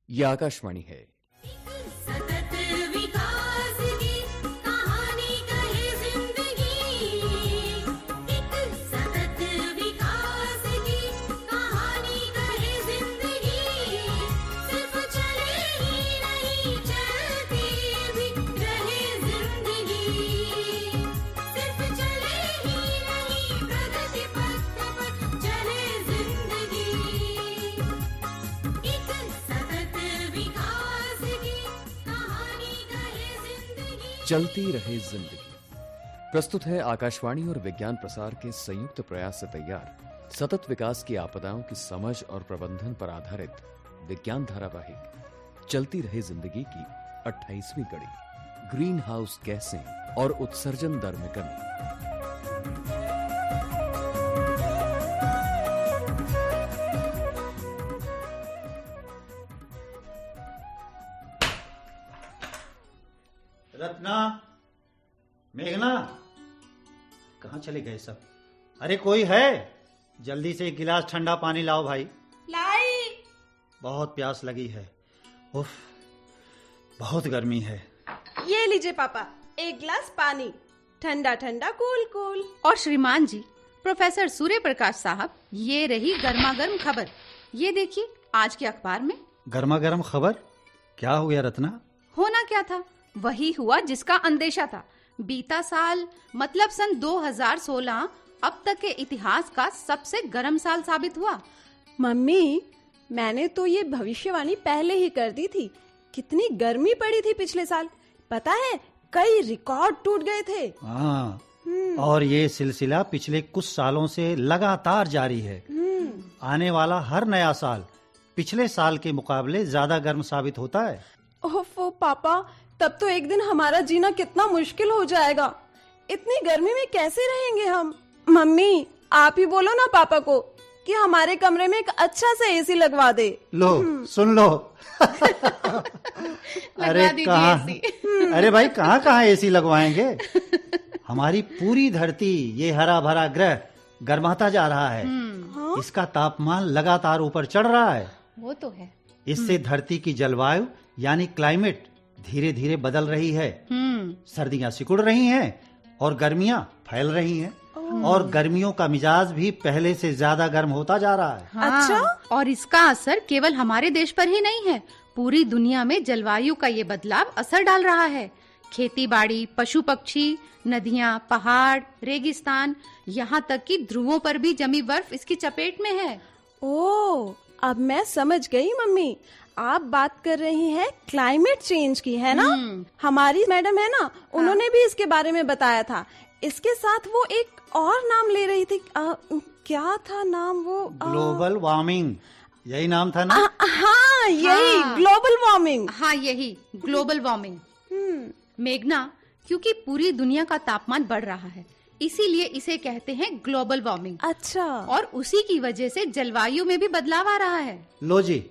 ये आकाशवाणी है। सतत विकास की कहानी कहे जिंदगी, एक सतत विकास की कहानी कहे जिंदगी, सिर्फ चले ही नहीं चलती भी रहे जिंदगी, सिर्फ चले ही नहीं प्रगति पथ पर चले जिंदगी, एक सतत विकास की कहानी कहे जिंदगी। चलती रहे जिंदगी प्रस्तुत है आकाशवाणी और विज्ञान प्रसार के संयुक्त प्रयास से तैयार सतत विकास की आपदाओं की समझ और प्रबंधन पर आधारित विज्ञान धारावाहिक चलती रहे जिंदगी की 28वीं कड़ी, ग्रीन हाउस गैसें और उत्सर्जन दर में कमी। रत्ना, मेघना, कहाँ चले गए सब? अरे कोई है? जल्दी से एक गिलास ठंडा पानी लाओ भाई। लाई। बहुत प्यास लगी है। उफ, बहुत गर्मी है। ये लीजिए पापा, एक गिलास पानी, ठंडा ठंडा कूल कूल। और श्रीमान जी, प्रोफेसर सूर्य प्रकाश साहब, ये रही गर्मा गर्म खबर। ये देखिए आज के अखबार में। गर्मा गर्म खबर? क्या हो गया रत्ना? होना क्या था, वही हुआ जिसका अंदेशा था। बीता साल मतलब सन 2016 अब तक के इतिहास का सबसे गर्म साल साबित हुआ। मम्मी, मैंने तो ये भविष्यवाणी पहले ही कर दी थी। कितनी गर्मी पड़ी थी पिछले साल, पता है, कई रिकॉर्ड टूट गए थे। हाँ, और ये सिलसिला पिछले कुछ सालों से लगातार जारी है। आने वाला हर नया साल पिछले साल के मुकाबले ज्यादा गर्म साबित होता है। ओफो पापा, तब तो एक दिन हमारा जीना कितना मुश्किल हो जाएगा। इतनी गर्मी में कैसे रहेंगे हम? मम्मी, आप ही बोलो ना पापा को कि हमारे कमरे में एक अच्छा सा एसी लगवा दे। लो, सुन लो। अरे दीजिए कहाँ? एसी। अरे भाई, कहाँ कहाँ एसी लगवाएंगे? हमारी पूरी धरती, ये हरा भरा ग्रह गर्माता जा रहा है। इसका तापमान लगातार ऊपर चढ़ रहा है। वो तो है। इससे धरती की जलवायु यानी क्लाइमेट धीरे धीरे बदल रही है। सर्दियां सिकुड़ रही हैं और गर्मियां फैल रही हैं। और गर्मियों का मिजाज भी पहले से ज्यादा गर्म होता जा रहा है। हाँ, अच्छा? और इसका असर केवल हमारे देश पर ही नहीं है, पूरी दुनिया में जलवायु का ये बदलाव असर डाल रहा है। खेती बाड़ी, पशु पक्षी, नदियाँ, पहाड़, रेगिस्तान, यहाँ तक कि ध्रुवों पर भी जमी बर्फ इसकी चपेट में है। ओह, अब मैं समझ गई मम्मी। आप बात कर रही हैं क्लाइमेट चेंज की, है ना? हमारी मैडम है ना, उन्होंने भी इसके बारे में बताया था। इसके साथ वो एक और नाम ले रही थी। क्या था नाम वो? ग्लोबल वार्मिंग, यही नाम था ना? हाँ, यही ग्लोबल वार्मिंग। हाँ, यही ग्लोबल वार्मिंग। मेघना, क्योंकि पूरी दुनिया का तापमान बढ़ रहा है, इसीलिए इसे कहते हैं ग्लोबल वार्मिंग। अच्छा। और उसी की वजह से जलवायु में भी बदलाव आ रहा है। लो जी,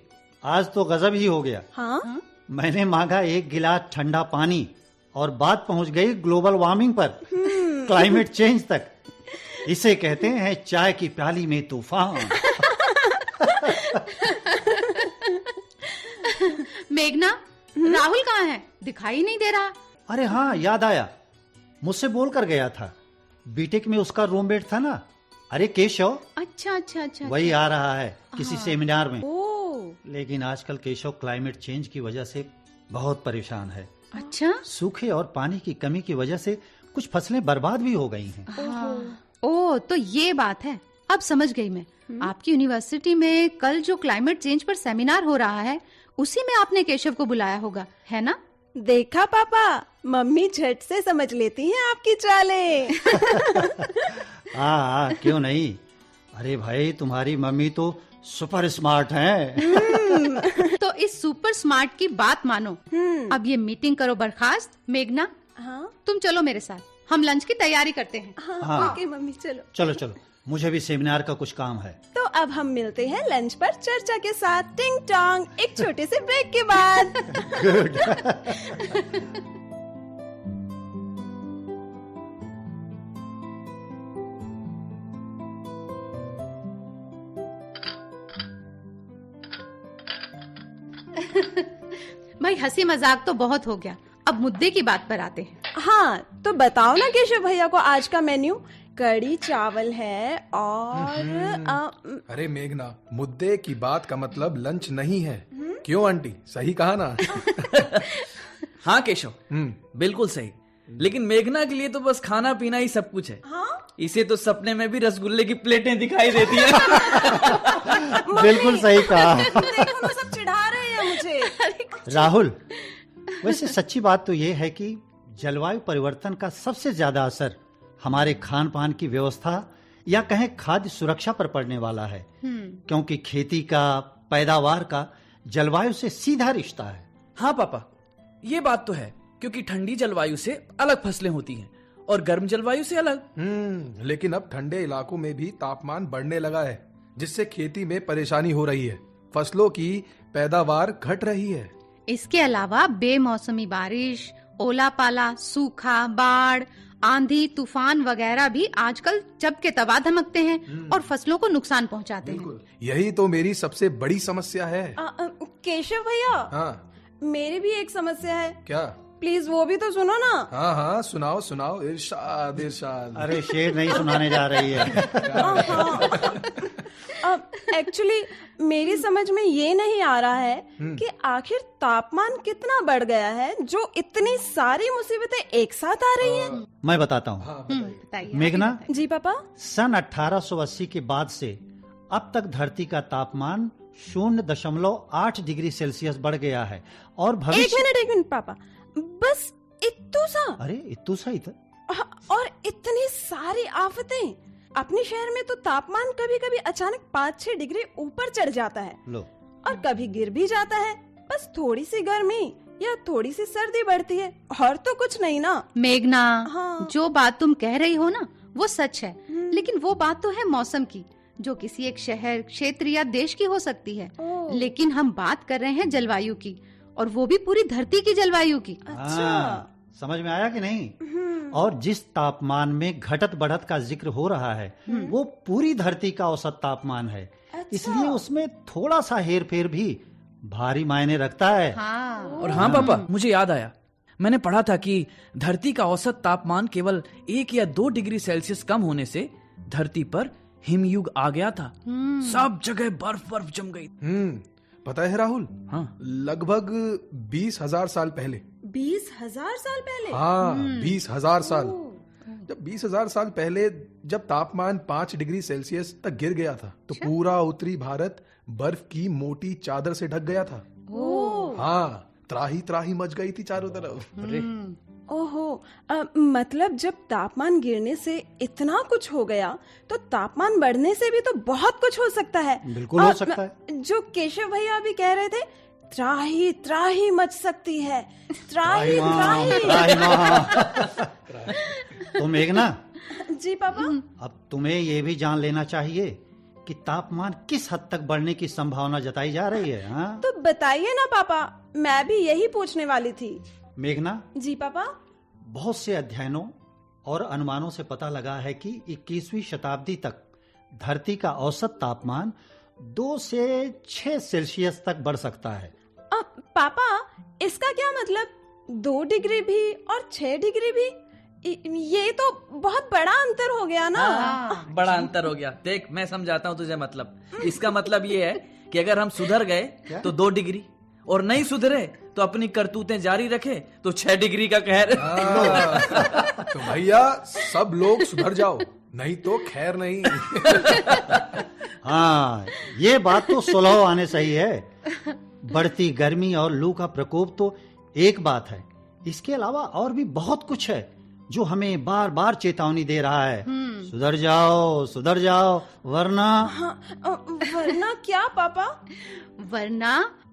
आज तो गजब ही हो गया। हाँ? मैंने मांगा एक गिलास ठंडा पानी और बात पहुंच गई ग्लोबल वार्मिंग पर, क्लाइमेट चेंज तक। इसे कहते हैं चाय की प्याली में तूफान। मेघना, राहुल कहाँ है? दिखाई नहीं दे रहा। अरे हाँ, याद आया, मुझसे बोल कर गया था। बीटेक में उसका रूममेट था ना, अरे केशव, अच्छा अच्छा अच्छा। वही आ रहा है किसी सेमिनार में। ओह, लेकिन आजकल केशव क्लाइमेट चेंज की वजह से बहुत परेशान है। अच्छा। सूखे और पानी की कमी की वजह से कुछ फसलें बर्बाद भी हो गई हैं। हाँ। ओह, तो ये बात है, अब समझ गई मैं। आपकी यूनिवर्सिटी में कल जो क्लाइमेट चेंज पर सेमिनार हो रहा है, उसी में आपने केशव को बुलाया होगा, है ना? देखा पापा, मम्मी झट से समझ लेती हैं आपकी चालें। हाँ, क्यों नहीं। अरे भाई, तुम्हारी मम्मी तो सुपर स्मार्ट हैं। तो इस सुपर स्मार्ट की बात मानो। अब ये मीटिंग करो बर्खास्त। मेघना, हाँ? तुम चलो मेरे साथ, हम लंच की तैयारी करते हैं। हाँ, ओके मम्मी, चलो। चलो चलो, मुझे भी सेमिनार का कुछ काम है। तो अब हम मिलते हैं लंच पर चर्चा के साथ, टिंग टोंग, एक छोटे से ब्रेक के बाद। भाई हंसी मजाक तो बहुत हो गया, अब मुद्दे की बात पर आते हैं। हाँ तो बताओ ना केशव भैया को आज का मेन्यू। कड़ी चावल है और अरे मेघना, मुद्दे की बात का मतलब लंच नहीं है। क्यों आंटी, सही कहा ना? हाँ केशव, बिल्कुल सही। लेकिन मेघना के लिए तो बस खाना पीना ही सब कुछ है। हाँ? इसे तो सपने में भी रसगुल्ले की प्लेटें दिखाई देती है। बिल्कुल सही कहा। देखो ना सब चिढ़ा रहे हैं मुझे। राहुल, वैसे सच्ची बात तो ये है कि जलवायु परिवर्तन का सबसे ज्यादा असर हमारे खान पान की व्यवस्था या कहें खाद्य सुरक्षा पर पड़ने वाला है, क्योंकि खेती का, पैदावार का जलवायु से सीधा रिश्ता है। हाँ पापा, ये बात तो है, क्योंकि ठंडी जलवायु से अलग फसलें होती हैं और गर्म जलवायु से अलग। लेकिन अब ठंडे इलाकों में भी तापमान बढ़ने लगा है, जिससे खेती में परेशानी हो रही है, फसलों की पैदावार घट रही है। इसके अलावा बेमौसमी बारिश, ओला पाला, सूखा, बाढ़, आंधी, तूफान वगैरह भी आजकल जब के तबाह धमकते हैं और फसलों को नुकसान पहुंचाते हैं। यही तो मेरी सबसे बड़ी समस्या है। केशव भैया, हाँ, मेरी भी एक समस्या है। क्या? प्लीज वो भी तो सुनो ना। हाँ हाँ, सुनाओ सुनाओ, इरशाद इरशाद। अरे शेर नहीं सुनाने जा रही है। एक्चुअली मेरी समझ में ये नहीं आ रहा है कि आखिर तापमान कितना बढ़ गया है जो इतनी सारी मुसीबतें एक साथ आ रही हैं। मैं बताता हूँ। बताइए। मेघना, जी पापा। सन 1880 के बाद से अब तक धरती का तापमान 0.8 डिग्री सेल्सियस बढ़ गया है और एक भविष्य। मिनट पापा, बस इत्तू सा? अरे इतू सही था। और इतनी सारी आफतें। अपने शहर में तो तापमान कभी कभी अचानक 5-6 डिग्री ऊपर चढ़ जाता है लो, और कभी गिर भी जाता है। बस थोड़ी सी गर्मी या थोड़ी सी सर्दी बढ़ती है और तो कुछ नहीं ना। मेघना, हाँ। जो बात तुम कह रही हो ना वो सच है, लेकिन वो बात तो है मौसम की, जो किसी एक शहर, क्षेत्र या देश की हो सकती है। लेकिन हम बात कर रहे हैं जलवायु की, और वो भी पूरी धरती की जलवायु की। हाँ, समझ में आया कि नहीं? और जिस तापमान में घटत बढ़त का जिक्र हो रहा है वो पूरी धरती का औसत तापमान है। इसलिए उसमें थोड़ा सा हेर फेर भी भारी मायने रखता है। हाँ। और हाँ पापा, मुझे याद आया, मैंने पढ़ा था कि धरती का औसत तापमान केवल 1 या 2 डिग्री सेल्सियस कम होने से धरती पर हिमयुग आ गया था। सब जगह बर्फ जम गई। पता है राहुल? हाँ। लगभग 20,000 साल पहले। 20,000 साल पहले? हाँ, 20,000 साल। जब 20,000 साल पहले जब तापमान 5 डिग्री सेल्सियस तक गिर गया था, तो पूरा उत्तरी भारत बर्फ की मोटी चादर से ढक गया था। हाँ, त्राही त्राही मच गई थी चारों तरफ। ओहो, मतलब जब तापमान गिरने से इतना कुछ हो गया, तो तापमान बढ़ने से भी तो बहुत कुछ हो सकता है। बिल्कुल हो सकता है। जो केशव भैया भी कह रहे थे, त्राही त्राही मच सकती है। त्राही त्राही। तो मेघना, जी पापा। अब तुम्हें ये भी जान लेना चाहिए कि तापमान किस हद तक बढ़ने की संभावना जताई जा रही है। हाँ? तो बताइए ना पापा, मैं भी यही पूछने वाली थी। मेघना, जी पापा। बहुत से अध्ययनों और अनुमानों से पता लगा है कि 21वीं शताब्दी तक धरती का औसत तापमान 2 से 6 सेल्सियस तक बढ़ सकता है। पापा, इसका क्या मतलब? 2 डिग्री भी और 6 डिग्री भी? ये तो बहुत बड़ा अंतर हो गया ना। बड़ा अंतर हो गया। देख, मैं समझाता हूँ तुझे। मतलब इसका मतलब ये है कि अगर हम सुधर गए तो 2 डिग्री, और नहीं सुधरे तो अपनी करतूतें जारी रखे तो 6 डिग्री का कहर। तो भैया सब लोग सुधर जाओ, नहीं तो खैर नहीं। हाँ, ये बात तो सुलह आने सही है। बढ़ती गर्मी और लू का प्रकोप तो एक बात है, इसके अलावा और भी बहुत कुछ है जो हमें बार बार चेतावनी दे रहा है। सुधर जाओ वरना। वरना क्या पापा?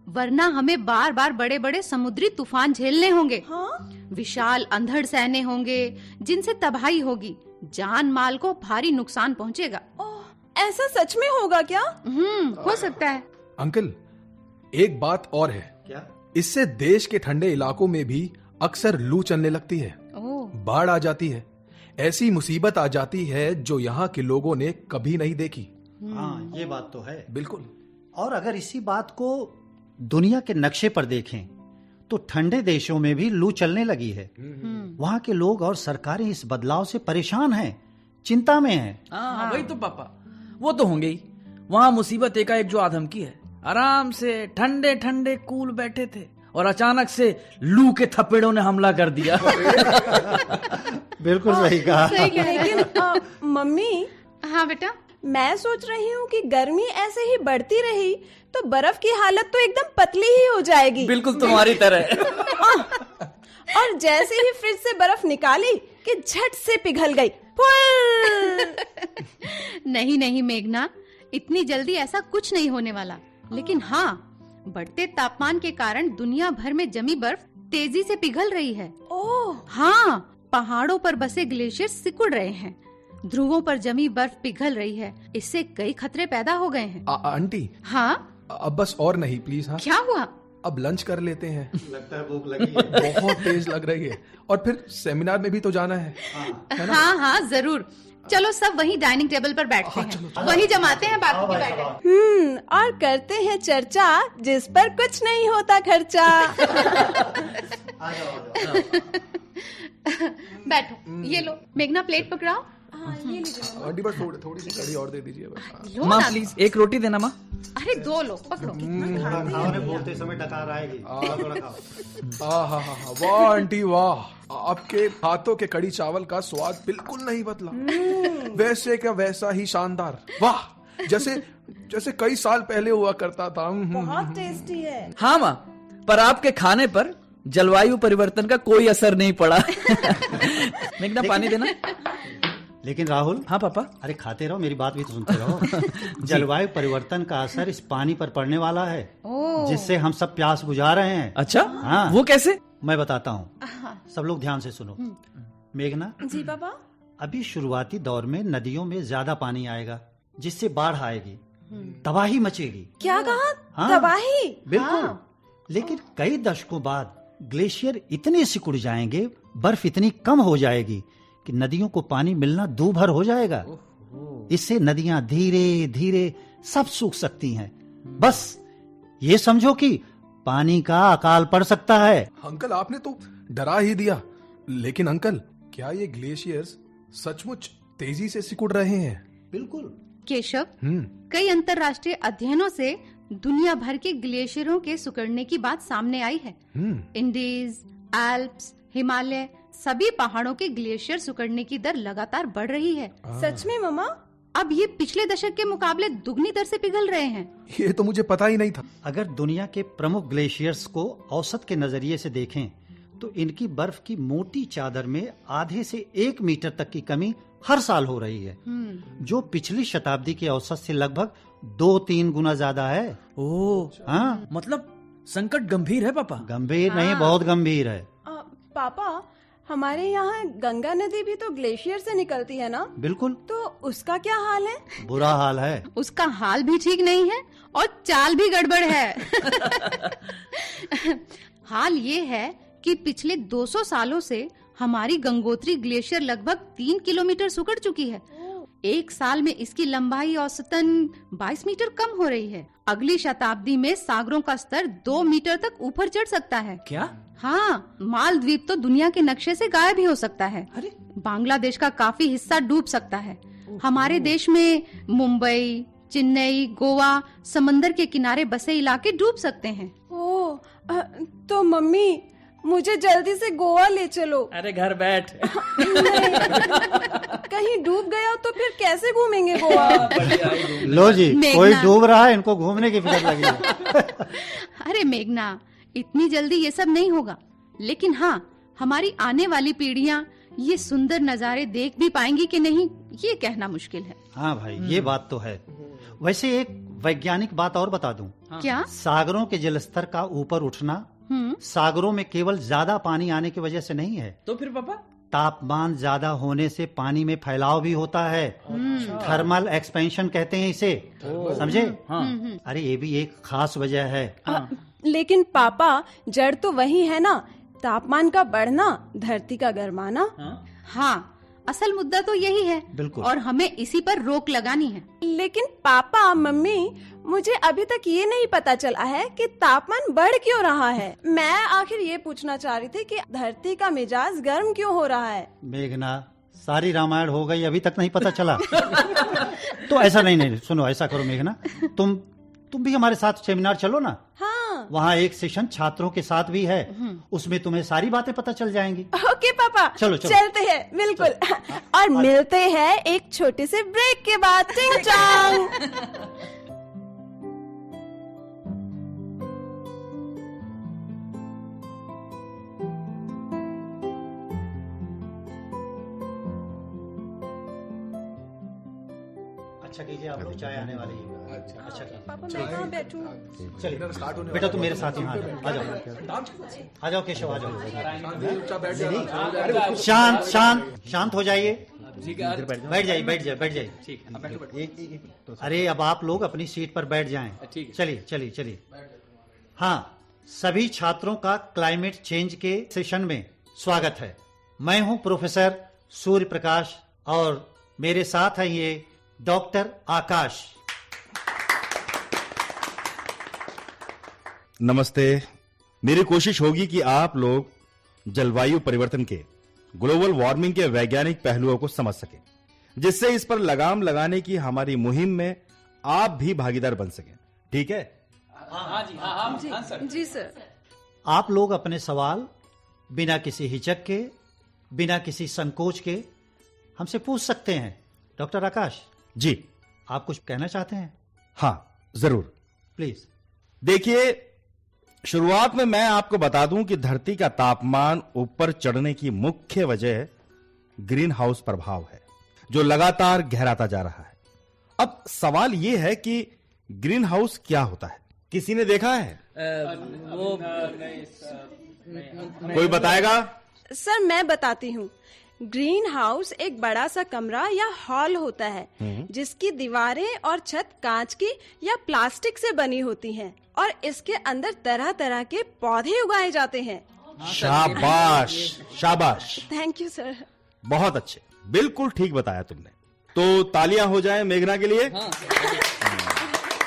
वरना हमें बार बार बड़े बड़े समुद्री तूफान झेलने होंगे। हाँ? विशाल अंधड़ सहने होंगे, जिनसे तबाही होगी, जान माल को भारी नुकसान पहुंचेगा। ऐसा सच में होगा क्या? हो सकता है। अंकल, एक बात और है। क्या? इससे देश के ठंडे इलाकों में भी अक्सर लू चलने लगती है, बाढ़ आ जाती है, ऐसी मुसीबत आ जाती है जो यहाँ के लोगों ने कभी नहीं देखी। हाँ, ये बात तो है। बिल्कुल। और अगर इसी बात को दुनिया के नक्शे पर देखें तो ठंडे देशों में भी लू चलने लगी है। वहाँ के लोग और सरकारें इस बदलाव से परेशान हैं, चिंता में हैं। हाँ, वही तो पापा, वो तो होंगे ही। वहाँ मुसीबत एकाएक जो आधम की है, आराम से ठंडे ठंडे कूल बैठे थे और अचानक से लू के थपेड़ों ने हमला कर दिया। बिल्कुल सही कहा। लेकिन मम्मी, हाँ बेटा, मैं सोच रही हूँ कि गर्मी ऐसे ही बढ़ती रही तो बर्फ की हालत तो एकदम पतली ही हो जाएगी। बिल्कुल तुम्हारी तरह। और जैसे ही फ्रिज से बर्फ निकाली कि झट से पिघल गई। फुल। नहीं नहीं मेघना, इतनी जल्दी ऐसा कुछ नहीं होने वाला। लेकिन हाँ, बढ़ते तापमान के कारण दुनिया भर में जमी बर्फ तेजी से पिघल रही है। ओह, हाँ, पहाड़ों पर बसे ग्लेशियर सिकुड़ रहे हैं, ध्रुवों पर जमी बर्फ पिघल रही है। इससे कई खतरे पैदा हो गए हैं। आंटी, हाँ, अब बस और नहीं प्लीज। हाँ, क्या हुआ? अब लंच कर लेते हैं। लगता है भूख लगी है। बहुत तेज लग रही है और फिर सेमिनार में भी तो जाना है। हाँ हाँ जरूर। चलो सब वहीं डाइनिंग टेबल पर बैठते हैं, वहीं जमाते हैं बापू के बैठे। और करते हैं चर्चा जिस पर कुछ नहीं होता खर्चा। बैठो, ये लो मेघना, प्लेट पकड़ाओ। आंटी बस थोड़ी सी कड़ी और दे दीजिए बस। लो माँ ना। प्लीज एक रोटी देना माँ। अरे 2 लो, पकड़ो। बोलते समय डकार आएगी। थोड़ा खाओ। हाँ, वाह आंटी वाह, आपके हाथों के कड़ी चावल का स्वाद बिल्कुल नहीं बदला। वैसे क्या वैसा ही शानदार। वाह, जैसे कई साल पहले हुआ करता था। बहुत टेस्टी है। हाँ माँ, पर आपके खाने पर जलवायु परिवर्तन का कोई असर नहीं पड़ा। मेघना पानी देना। लेकिन राहुल। हाँ पापा। अरे खाते रहो, मेरी बात भी तो सुनते रहो। जलवायु परिवर्तन का असर इस पानी पर पड़ने वाला है, जिससे हम सब प्यास बुझा रहे हैं। अच्छा, हाँ, वो कैसे? मैं बताता हूँ, सब लोग ध्यान से सुनो। मेघना जी पापा। अभी शुरुआती दौर में नदियों में ज्यादा पानी आएगा, जिससे बाढ़ आएगी, तबाही मचेगी। क्या कहा? हाँ, तबाही? बिल्कुल। लेकिन कई दशकों बाद ग्लेशियर इतने सिकुड़ जाएंगे, बर्फ इतनी कम हो जाएगी कि नदियों को पानी मिलना दूभर हो जाएगा। इससे नदियां धीरे धीरे सब सूख सकती हैं। बस ये समझो कि पानी का अकाल पड़ सकता है। अंकल, आपने तो डरा ही दिया। लेकिन अंकल, क्या ये ग्लेशियर्स सचमुच तेजी से सिकुड़ रहे हैं? बिल्कुल केशव, कई अंतर्राष्ट्रीय अध्ययनों से दुनिया भर के ग्लेशियरों के सिकुड़ने की बात सामने आई है। इंडीज, एल्प्स, हिमालय, सभी पहाड़ों के ग्लेशियर सिकुड़ने की दर लगातार बढ़ रही है। सच में मम्मा? अब ये पिछले दशक के मुकाबले दुगनी दर से पिघल रहे हैं। ये तो मुझे पता ही नहीं था। अगर दुनिया के प्रमुख ग्लेशियर्स को औसत के नजरिए से देखें तो इनकी बर्फ की मोटी चादर में आधे से 1 मीटर तक की कमी हर साल हो रही है, जो पिछली शताब्दी के औसत से लगभग 2-3 गुना ज्यादा है। ओह, हाँ, मतलब संकट गंभीर है पापा। गंभीर नहीं, बहुत गंभीर है। पापा, हमारे यहाँ गंगा नदी भी तो ग्लेशियर से निकलती है ना? बिल्कुल। तो उसका क्या हाल है? बुरा हाल है। उसका हाल भी ठीक नहीं है और चाल भी गड़बड़ है। हाल ये है कि पिछले 200 सालों से हमारी गंगोत्री ग्लेशियर लगभग 3 किलोमीटर सिकुड़ चुकी है। एक साल में इसकी लंबाई औसतन 22 मीटर कम हो रही है। अगली शताब्दी में सागरों का स्तर 2 मीटर तक ऊपर चढ़ सकता है। क्या? हाँ, मालद्वीप तो दुनिया के नक्शे से गायब भी हो सकता है। बांग्लादेश का काफी हिस्सा डूब सकता है। हमारे देश में मुंबई, चेन्नई, गोवा, समंदर के किनारे बसे इलाके डूब सकते हैं। ओह, तो मम्मी मुझे जल्दी से गोवा ले चलो। अरे घर बैठ। कहीं डूब गया तो फिर कैसे घूमेंगे गोवा? लो जी, कोई डूब रहा है, इनको घूमने की फिक्र लगी है। अरे मेघना, इतनी जल्दी ये सब नहीं होगा। लेकिन हाँ, हमारी आने वाली पीढ़ियाँ ये सुंदर नजारे देख भी पाएंगी कि नहीं, ये कहना मुश्किल है। हाँ भाई, ये बात तो है। वैसे एक वैज्ञानिक बात और बता दूं। क्या? सागरों के जलस्तर का ऊपर उठना सागरों में केवल ज्यादा पानी आने की वजह से नहीं है। तो फिर पापा? तापमान ज्यादा होने से पानी में फैलाव भी होता है। थर्मल एक्सपेंशन कहते हैं इसे, समझे? अरे ये भी एक खास वजह है। लेकिन पापा, जड़ तो वही है ना, तापमान का बढ़ना, धरती का गर्माना। हाँ, असल मुद्दा तो यही है। बिल्कुल। और हमें इसी पर रोक लगानी है। लेकिन पापा मम्मी, मुझे अभी तक ये नहीं पता चला है कि तापमान बढ़ क्यों रहा है। मैं आखिर ये पूछना चाह रही थी कि धरती का मिजाज गर्म क्यों हो रहा है। मेघना, सारी रामायण हो गई, अभी तक नहीं पता चला? तो ऐसा नहीं, सुनो, ऐसा करो मेघना, तुम भी हमारे साथ सेमिनार चलो ना। हाँ। वहाँ एक सेशन छात्रों के साथ भी है, उसमें तुम्हें सारी बातें पता चल जाएंगी। ओके पापा, चलो। चलते हैं, बिल्कुल। और मिलते हैं एक छोटे से ब्रेक के बाद। टिंग चांग। अच्छा कीजिए, आप लोग चाय आने वाली है। अच्छा पापा मैं कहाँ बैठूं? चलिए स्टार्ट होने बेटा, तुम मेरे साथ यहाँ आ जाओ केशव, आ जाओ। शांत हो जाइए। बैठ जाइए। अरे अब आप लोग अपनी सीट पर बैठ जाएं। चलिए। हाँ, सभी छात्रों का क्लाइमेट चेंज के सेशन में स्वागत है। मैं हूँ प्रोफेसर सूर्य प्रकाश और मेरे साथ हैं ये डॉक्टर आकाश। नमस्ते। मेरी कोशिश होगी कि आप लोग जलवायु परिवर्तन के, ग्लोबल वार्मिंग के वैज्ञानिक पहलुओं को समझ सकें, जिससे इस पर लगाम लगाने की हमारी मुहिम में आप भी भागीदार बन सकें। ठीक है? जी सर। आप लोग अपने सवाल बिना किसी हिचक के, बिना किसी संकोच के हमसे पूछ सकते हैं। डॉक्टर आकाश जी, आप कुछ कहना चाहते हैं? हाँ जरूर। प्लीज। देखिए, शुरुआत में मैं आपको बता दूं कि धरती का तापमान ऊपर चढ़ने की मुख्य वजह ग्रीन हाउस प्रभाव है, जो लगातार गहराता जा रहा है। अब सवाल यह है कि ग्रीन हाउस क्या होता है? किसी ने देखा है? कोई बताएगा? सर मैं बताती हूँ। ग्रीन हाउस एक बड़ा सा कमरा या हॉल होता है जिसकी दीवारें और छत कांच की या प्लास्टिक से बनी होती हैं और इसके अंदर तरह तरह के पौधे उगाए जाते हैं। शाबाश। Thank you sir. बहुत अच्छे, बिल्कुल ठीक बताया तुमने। तो तालियां हो जाएं मेघना के लिए।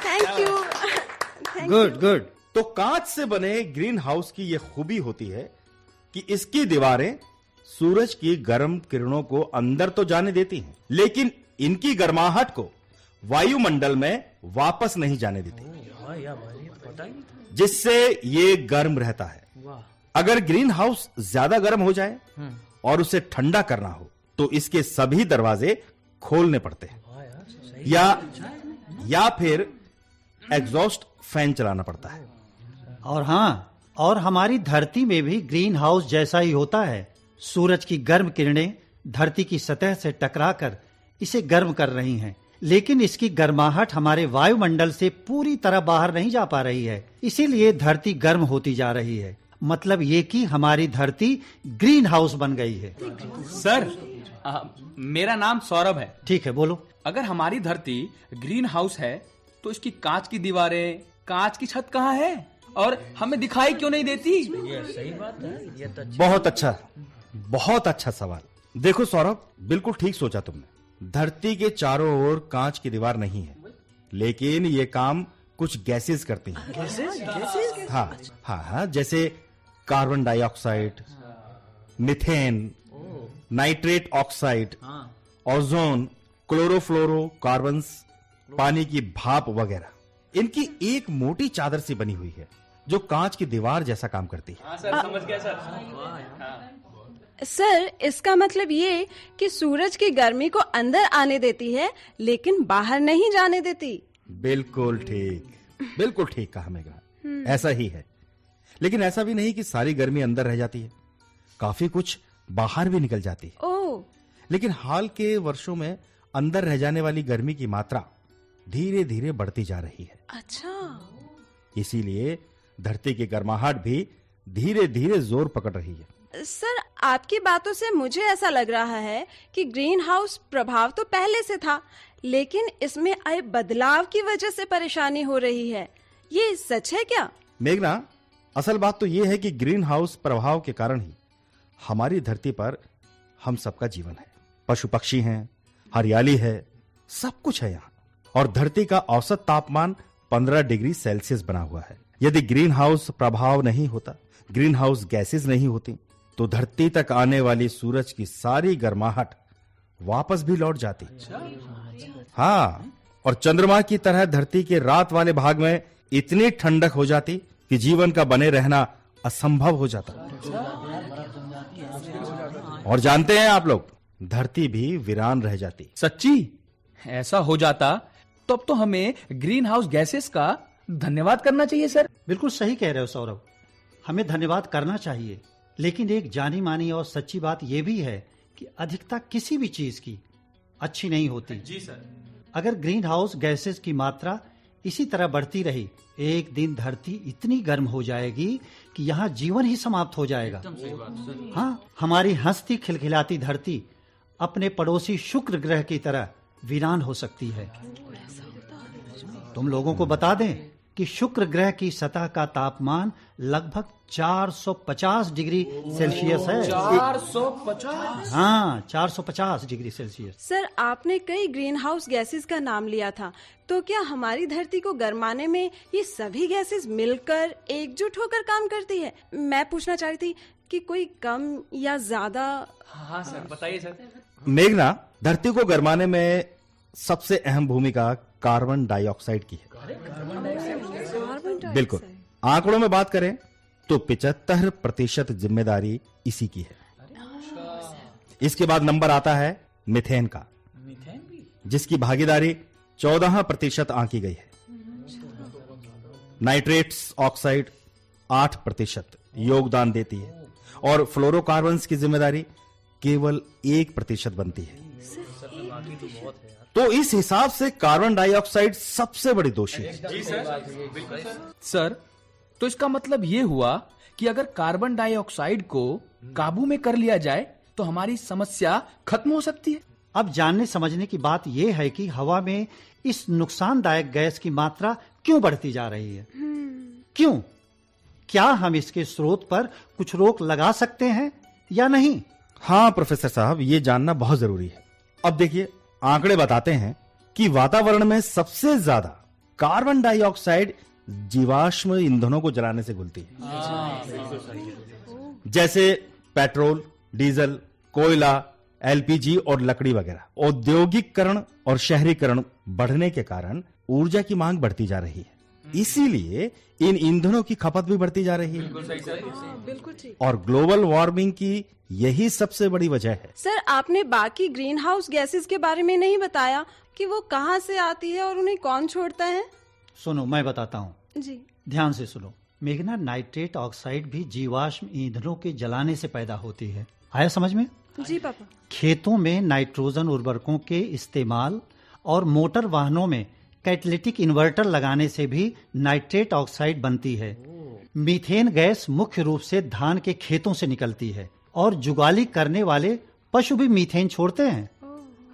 Thank you. गुड। तो कांच से बने ग्रीन हाउस की यह खूबी होती है कि इसकी दीवारें सूरज की गर्म किरणों को अंदर तो जाने देती हैं, लेकिन इनकी गर्माहट को वायुमंडल में वापस नहीं जाने देती, जिससे ये गर्म रहता है। अगर ग्रीन हाउस ज्यादा गर्म हो जाए और उसे ठंडा करना हो तो इसके सभी दरवाजे खोलने पड़ते हैं या फिर एग्जॉस्ट फैन चलाना पड़ता है। और हाँ, और हमारी धरती में भी ग्रीन हाउस जैसा ही होता है। सूरज की गर्म किरणें धरती की सतह से टकराकर इसे गर्म कर रही हैं, लेकिन इसकी गर्माहट हमारे वायुमंडल से पूरी तरह बाहर नहीं जा पा रही है, इसीलिए धरती गर्म होती जा रही है। मतलब ये कि हमारी धरती ग्रीन हाउस बन गई है। सर, मेरा नाम सौरभ है। ठीक है, बोलो। अगर हमारी धरती ग्रीन हाउस है तो इसकी कांच की दीवारें, कांच की छत कहाँ है और हमें दिखाई क्यों नहीं देती? ये सही बात है। ये तो बहुत अच्छा सवाल। देखो सौरभ, बिल्कुल ठीक सोचा तुमने। धरती के चारों ओर कांच की दीवार नहीं है, लेकिन ये काम कुछ गैसेस करती हैं। गैसेस? हाँ, जैसे carbon dioxide, methane, nitrate oxide, ozone, chlorofluoro carbons, पानी की भाप वगैरह। इनकी एक मोटी चादर सी बनी हुई है जो कांच की दीवार जैसा काम करती है। हाँ सर, समझ गया सर। सर, इसका मतलब ये कि सूरज की गर्मी को अंदर आने देती है लेकिन बाहर नहीं जाने देती। बिल्कुल ठीक कहा मेघना, ऐसा ही है। लेकिन ऐसा भी नहीं कि सारी गर्मी अंदर रह जाती है, काफी कुछ बाहर भी निकल जाती है। ओह। लेकिन हाल के वर्षों में अंदर रह जाने वाली गर्मी की मात्रा धीरे धीरे बढ़ती जा रही है। अच्छा। इसीलिए धरती की गर्माहट भी धीरे धीरे जोर पकड़ रही है। सर, आपकी बातों से मुझे ऐसा लग रहा है कि ग्रीन हाउस प्रभाव तो पहले से था, लेकिन इसमें आए बदलाव की वजह से परेशानी हो रही है। ये सच है क्या? मेघना, असल बात तो ये है कि ग्रीन हाउस प्रभाव के कारण ही हमारी धरती पर हम सबका जीवन है। पशु पक्षी हैं, हरियाली है, सब कुछ है यहाँ। और धरती का औसत तापमान 15 डिग्री सेल्सियस बना हुआ है। यदि ग्रीन हाउस प्रभाव नहीं होता, ग्रीन हाउस गैसेस नहीं होती, तो धरती तक आने वाली सूरज की सारी गर्माहट वापस भी लौट जाती। हाँ, और चंद्रमा की तरह धरती के रात वाले भाग में इतनी ठंडक हो जाती कि जीवन का बने रहना असंभव हो जाता। और जानते हैं आप लोग, धरती भी वीरान रह जाती। सच्ची ऐसा हो जाता तो अब तो हमें ग्रीन हाउस गैसेस का धन्यवाद करना चाहिए सर। बिल्कुल सही कह रहे हो सौरभ, हमें धन्यवाद करना चाहिए। लेकिन एक जानी मानी और सच्ची बात यह भी है कि अधिकता किसी भी चीज की अच्छी नहीं होती। जी सर। अगर ग्रीन हाउस गैसेस की मात्रा इसी तरह बढ़ती रही, एक दिन धरती इतनी गर्म हो जाएगी कि यहाँ जीवन ही समाप्त हो जाएगा। हाँ, हमारी हंसती खिलखिलाती धरती अपने पड़ोसी शुक्र ग्रह की तरह वीरान हो सकती है। तुम लोगों को बता दें कि शुक्र ग्रह की सतह का तापमान लगभग 450 डिग्री सेल्सियस है। 450? हाँ, 450 डिग्री सेल्सियस। सर, आपने कई ग्रीन हाउस गैसेस का नाम लिया था, तो क्या हमारी धरती को गर्माने में ये सभी गैसेस मिलकर एकजुट होकर काम करती है? मैं पूछना चाह रही थी कि कोई कम या ज्यादा। हाँ सर, बताइए सर। मेघना, धरती को गर्माने में सबसे अहम भूमिका कार्बन डाइऑक्साइड की है। बिल्कुल, आंकड़ों में बात करें तो 75% जिम्मेदारी इसी की है। इसके बाद नंबर आता है मीथेन का, जिसकी भागीदारी 14% आंकी गई है। नाइट्रेट्स ऑक्साइड 8% योगदान देती है और फ्लोरोकार्बन्स की जिम्मेदारी केवल 1% बनती है। तो इस हिसाब से कार्बन डाइऑक्साइड सबसे बड़ी दोषी है। जी सर। सर, तो इसका मतलब ये हुआ कि अगर कार्बन डाइऑक्साइड को काबू में कर लिया जाए तो हमारी समस्या खत्म हो सकती है। अब जानने समझने की बात यह है कि हवा में इस नुकसानदायक गैस की मात्रा क्यों बढ़ती जा रही है। क्यों? क्या हम इसके स्रोत पर कुछ रोक लगा सकते हैं या नहीं? हाँ प्रोफेसर साहब, ये जानना बहुत जरूरी है। अब देखिए, आंकड़े बताते हैं कि वातावरण में सबसे ज्यादा कार्बन डाइऑक्साइड जीवाश्म ईंधनों को जलाने से घुलती है। जैसे पेट्रोल, डीजल, कोयला, एलपीजी और लकड़ी वगैरह। औद्योगिकरण और शहरीकरण बढ़ने के कारण ऊर्जा की मांग बढ़ती जा रही है, इसीलिए इन ईंधनों की खपत भी बढ़ती जा रही है। बिल्कुल ठीक। और ग्लोबल वार्मिंग की यही सबसे बड़ी वजह है। सर, आपने बाकी ग्रीन हाउस गैसेस के बारे में नहीं बताया कि वो कहाँ से आती है और उन्हें कौन छोड़ता है। सुनो, मैं बताता हूँ। जी, ध्यान से सुनो। मेघना, नाइट्रेट ऑक्साइड भी जीवाश्म ईंधनों के जलाने से पैदा होती है। आया समझ में? जी पापा। खेतों में नाइट्रोजन उर्वरकों के इस्तेमाल और मोटर वाहनों में कैटालिटिक इन्वर्टर लगाने से भी नाइट्रेट ऑक्साइड बनती है। मीथेन गैस मुख्य रूप से धान के खेतों से निकलती है और जुगाली करने वाले पशु भी मीथेन छोड़ते हैं।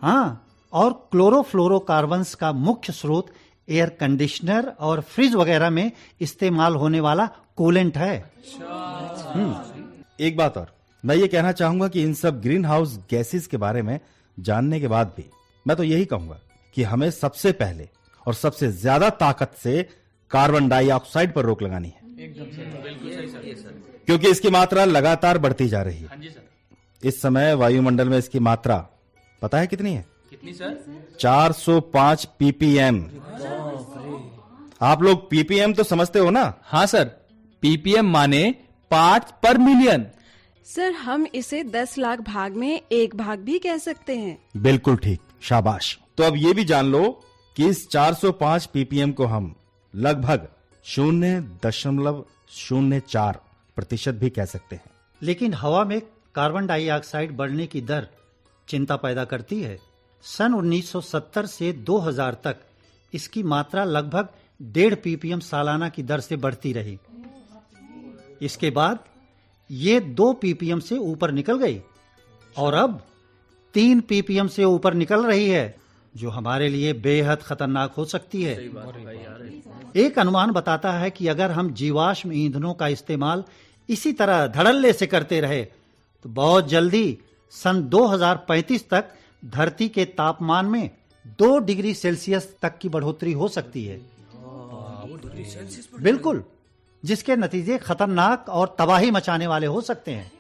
हाँ, और क्लोरोफ्लोरोकार्बन्स का मुख्य स्रोत एयर कंडीशनर और फ्रिज वगैरह में इस्तेमाल होने वाला कूलेंट है। एक बात और, मैं ये कहना चाहूंगा कि इन सब ग्रीन हाउस गैसेस के बारे में जानने के बाद भी मैं तो यही कहूंगा कि हमें सबसे पहले और सबसे ज्यादा ताकत से कार्बन डाइऑक्साइड पर रोक लगानी है, क्योंकि इसकी मात्रा लगातार बढ़ती जा रही है। इस समय वायुमंडल में इसकी मात्रा पता है कितनी है? कितनी सर? 405 ppm। आप लोग ppm तो समझते हो ना? हाँ सर, ppm माने पार्ट पर मिलियन। सर, हम इसे 10 लाख भाग में 1 भाग भी कह सकते हैं। बिल्कुल ठीक, शाबाश। तो अब ये भी जान लो कि इस 405 ppm को हम लगभग 0.04% भी कह सकते हैं। लेकिन हवा में कार्बन डाइऑक्साइड बढ़ने की दर चिंता पैदा करती है। सन 1970 से 2000 तक इसकी मात्रा लगभग 1.5 ppm सालाना की दर से बढ़ती रही। इसके बाद ये 2 ppm से ऊपर निकल गई और अब 3 ppm से ऊपर निकल रही है, जो हमारे लिए बेहद खतरनाक हो सकती है। एक अनुमान बताता है कि अगर हम जीवाश्म ईंधनों का इस्तेमाल इसी तरह धड़ल्ले से करते रहे तो बहुत जल्दी सन 2035 तक धरती के तापमान में 2 डिग्री सेल्सियस तक की बढ़ोतरी हो सकती है। बिल्कुल, जिसके नतीजे खतरनाक और तबाही मचाने वाले हो सकते हैं।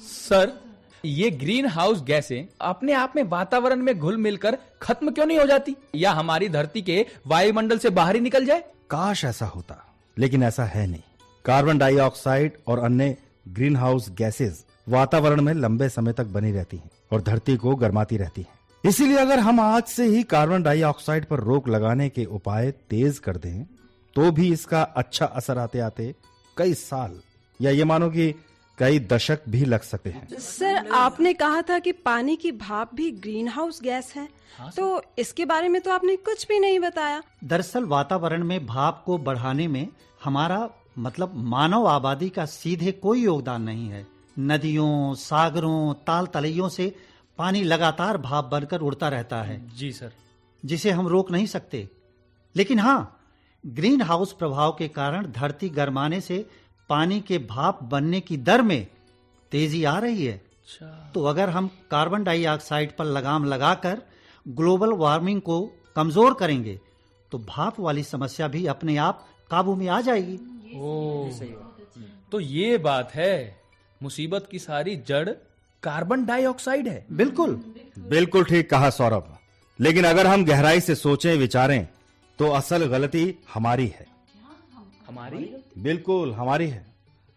सर, ये ग्रीन हाउस गैसें अपने आप में वातावरण में घुल मिलकर खत्म क्यों नहीं हो जाती, या हमारी धरती के वायुमंडल से बाहर ही निकल जाए? काश ऐसा होता, लेकिन ऐसा है नहीं। कार्बन डाइऑक्साइड और अन्य ग्रीन हाउस गैसेज वातावरण में लंबे समय तक बनी रहती हैं और धरती को गर्माती रहती हैं। इसीलिए अगर हम आज से ही कार्बन डाइऑक्साइड पर रोक लगाने के उपाय तेज कर दें, तो भी इसका अच्छा असर आते आते कई साल या ये मानो कि कई दशक भी लग सकते हैं। सर, आपने कहा था कि पानी की भाप भी ग्रीन हाउस गैस है, तो इसके बारे में तो आपने कुछ भी नहीं बताया। दरअसल वातावरण में भाप को बढ़ाने में हमारा मतलब मानव आबादी का सीधे कोई योगदान नहीं है। नदियों, सागरों, ताल तलैयों से पानी लगातार भाप बनकर उड़ता रहता है। जी सर। जिसे हम रोक नहीं सकते। लेकिन हाँ, ग्रीन हाउस प्रभाव के कारण धरती गर्माने से पानी के भाप बनने की दर में तेजी आ रही है। तो अगर हम कार्बन डाइऑक्साइड पर लगाम लगाकर ग्लोबल वार्मिंग को कमजोर करेंगे, तो भाप वाली समस्या भी अपने आप काबू में आ जाएगी। तो ये बात है, मुसीबत की सारी जड़ कार्बन डाइऑक्साइड है। बिल्कुल बिल्कुल ठीक कहा सौरभ। लेकिन अगर हम गहराई से सोचें विचारें, तो असल गलती हमारी है। हमारी? बिल्कुल हमारी है।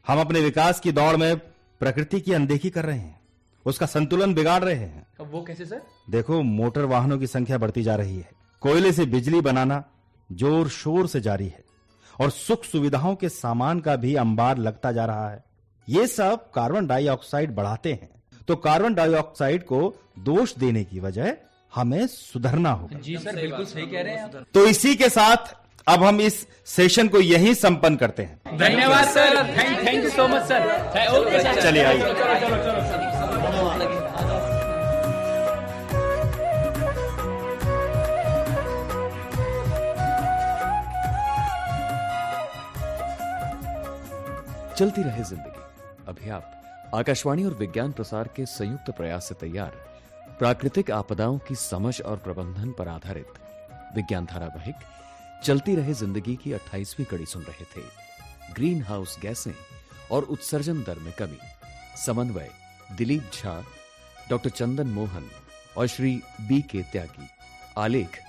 हम अपने विकास की दौड़ में प्रकृति की अनदेखी कर रहे हैं, उसका संतुलन बिगाड़ रहे हैं। वो कैसे सर? देखो, मोटर वाहनों की संख्या बढ़ती जा रही है, कोयले से बिजली बनाना जोर शोर से जारी है, और सुख सुविधाओं के सामान का भी अंबार लगता जा रहा है। ये सब कार्बन डाइऑक्साइड बढ़ाते हैं। तो कार्बन डाइऑक्साइड को दोष देने की बजाय हमें सुधरना होगा। जी सर, बिल्कुल सही कह रहे हैं आप। तो इसी के साथ अब हम इस सेशन को यहीं संपन्न करते हैं। धन्यवाद sir. Thank you so much sir. Okay sir, चलिए आइए। चलती रहे जिंदगी। अभी आप आकाशवाणी और विज्ञान प्रसार के संयुक्त प्रयास से तैयार प्राकृतिक आपदाओं की समझ और प्रबंधन पर आधारित विज्ञान धारावाहिक चलती रहे जिंदगी की 28वीं कड़ी सुन रहे थे। ग्रीन हाउस गैसें और उत्सर्जन दर में कमी। समन्वय दिलीप झा, डॉक्टर चंदन मोहन और श्री बी के त्यागी। आलेख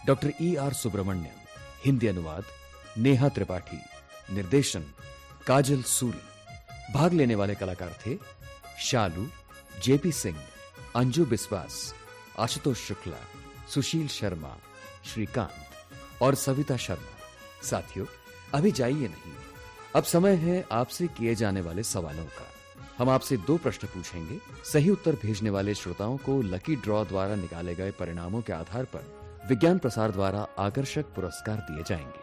डॉक्टर ER सुब्रमण्यम। हिंदी अनुवाद नेहा त्रिपाठी। निर्देशन काजल सूरी। भाग लेने वाले कलाकार थे शालू, JP सिंह, अंजू बिस्वास, आशुतोष शुक्ला, सुशील शर्मा, श्रीकांत और सविता शर्मा। साथियों, अभी जाइए नहीं, अब समय है आपसे किए जाने वाले सवालों का। हम आपसे 2 प्रश्न पूछेंगे। सही उत्तर भेजने वाले श्रोताओं को लकी ड्रॉ द्वारा निकाले गए परिणामों के आधार पर विज्ञान प्रसार द्वारा आकर्षक पुरस्कार दिए जाएंगे।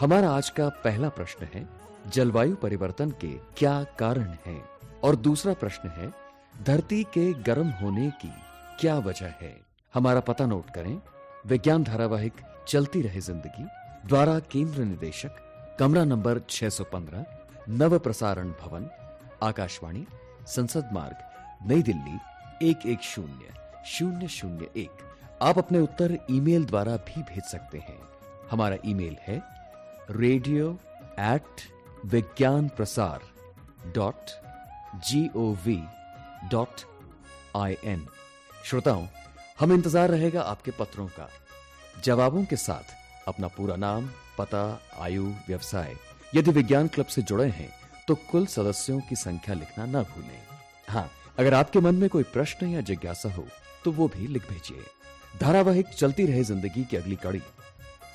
हमारा आज का पहला प्रश्न है, जलवायु परिवर्तन के क्या कारण हैं? और दूसरा प्रश्न है, धरती के गर्म होने की क्या वजह है? हमारा पता नोट करें। विज्ञान धारावाहिक चलती रहे जिंदगी द्वारा केंद्र निदेशक, कमरा नंबर 615, नव प्रसारण भवन, आकाशवाणी, संसद मार्ग, नई दिल्ली 110001। आप अपने उत्तर ईमेल द्वारा भी भेज सकते हैं। हमारा ईमेल है radio@vigyanprasar.gov.in। श्रोताओं, हम इंतजार रहेगा आपके पत्रों का। जवाबों के साथ अपना पूरा नाम, पता, आयु, व्यवसाय, यदि विज्ञान क्लब से जुड़े हैं तो कुल सदस्यों की संख्या लिखना ना भूलें। हाँ, अगर आपके मन में कोई प्रश्न या जिज्ञासा हो तो वो भी लिख भेजिए। धारावाहिक चलती रहे जिंदगी की अगली कड़ी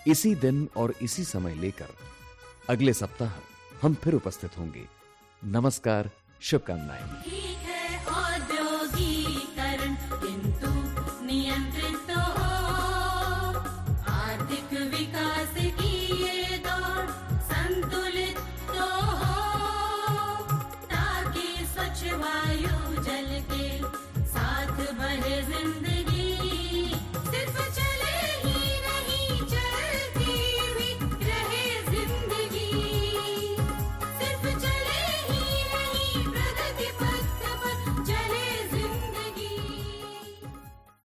इसी दिन और इसी समय लेकर अगले सप्ताह हम फिर उपस्थित होंगे। नमस्कार, शुभकामनाएं।